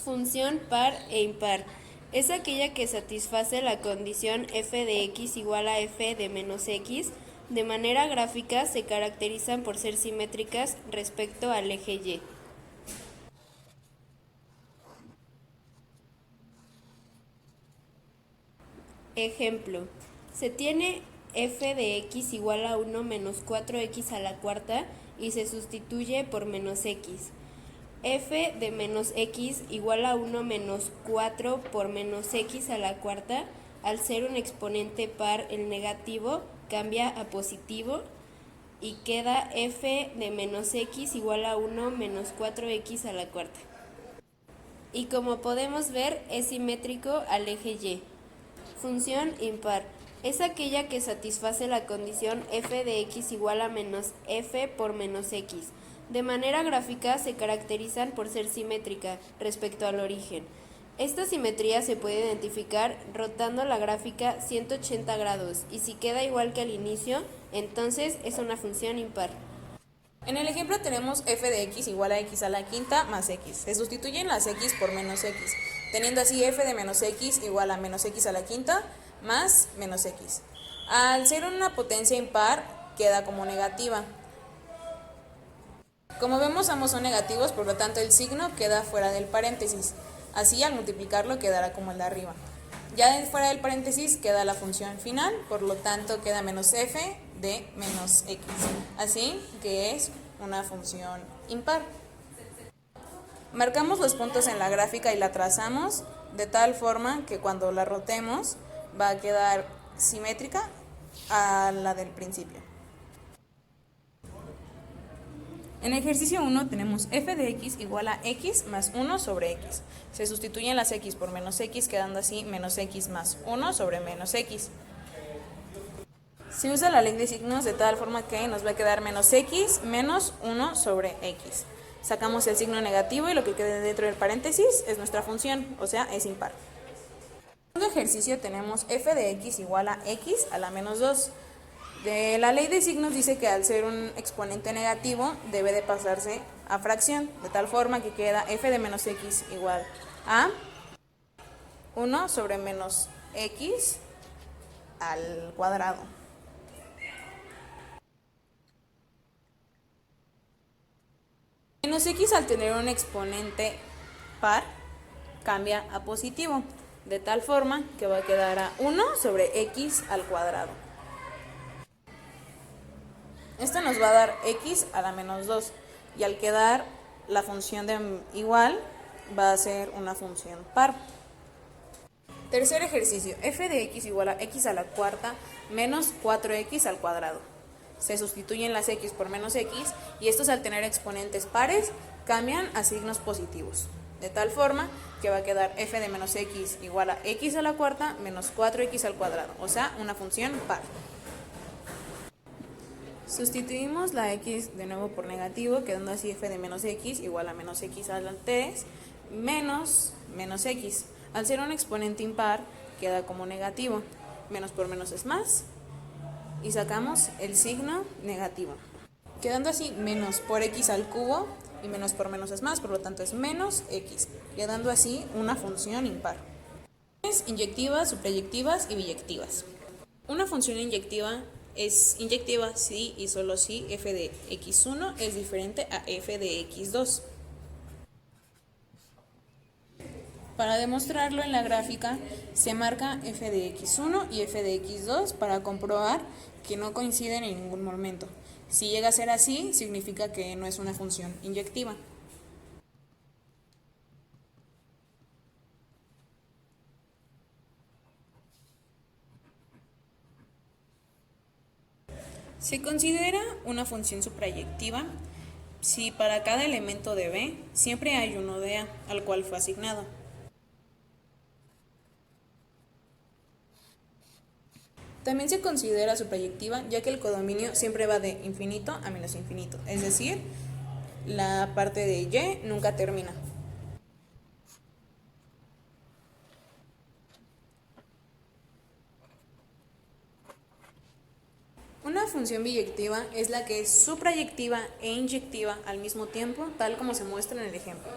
Función par e impar. Es aquella que satisface la condición f de x igual a f de menos x. De manera gráfica se caracterizan por ser simétricas respecto al eje y. Ejemplo, se tiene f de x igual a 1 menos 4x a la cuarta y se sustituye por menos x. F de menos x igual a 1 menos 4 por menos x a la cuarta, al ser un exponente par el negativo cambia a positivo y queda f de menos x igual a 1 menos 4x a la cuarta. Y como podemos ver, es simétrico al eje y. Función impar. Es aquella que satisface la condición f de x igual a menos f por menos x. De manera gráfica se caracterizan por ser simétrica respecto al origen. Esta simetría se puede identificar rotando la gráfica 180 grados y si queda igual que al inicio, entonces es una función impar. En el ejemplo tenemos f de x igual a x a la quinta más x. Se sustituyen las x por menos x, teniendo así f de menos x igual a menos x a la quinta más menos x. Al ser una potencia impar, queda como negativa. Como vemos, ambos son negativos, por lo tanto el signo queda fuera del paréntesis. Así, al multiplicarlo, quedará como el de arriba. Ya fuera del paréntesis queda la función final, por lo tanto queda menos f de menos x. Así que es una función impar. Marcamos los puntos en la gráfica y la trazamos de tal forma que cuando la rotemos va a quedar simétrica a la del principio. En el ejercicio 1 tenemos f de x igual a x más 1 sobre x. Se sustituyen las x por menos x, quedando así menos x más 1 sobre menos x. Se usa la ley de signos de tal forma que nos va a quedar menos x menos 1 sobre x. Sacamos el signo negativo y lo que quede dentro del paréntesis es nuestra función, o sea, es impar. En el segundo ejercicio tenemos f de x igual a x a la menos 2. De la ley de signos dice que al ser un exponente negativo debe de pasarse a fracción, de tal forma que queda f de menos x igual a 1 sobre menos x al cuadrado. Menos x al tener un exponente par cambia a positivo, de tal forma que va a quedar a 1 sobre x al cuadrado. Esto nos va a dar x a la menos 2 y al quedar la función de igual va a ser una función par. Tercer ejercicio, f de x igual a x a la cuarta menos 4x al cuadrado. Se sustituyen las x por menos x y estos al tener exponentes pares cambian a signos positivos. De tal forma que va a quedar f de menos x igual a x a la cuarta menos 4x al cuadrado, o sea, una función par. Sustituimos la x de nuevo por negativo, quedando así f de menos x igual a menos x a la 3 menos menos x. Al ser un exponente impar, queda como negativo. Menos por menos es más. Y sacamos el signo negativo. Quedando así menos por x al cubo y menos por menos es más, por lo tanto es menos x. Quedando así una función impar. Inyectivas, suprayectivas y biyectivas. Una función inyectiva es inyectiva si y solo si f de x1 es diferente a f de x2. Para demostrarlo en la gráfica se marca f de x1 y f de x2 para comprobar que no coinciden en ningún momento. Si llega a ser así, significa que no es una función inyectiva. Se considera una función suprayectiva si para cada elemento de B siempre hay uno de A al cual fue asignado. También se considera suprayectiva ya que el codominio siempre va de infinito a menos infinito, es decir, la parte de Y nunca termina. Una función biyectiva es la que es suprayectiva e inyectiva al mismo tiempo, tal como se muestra en el ejemplo.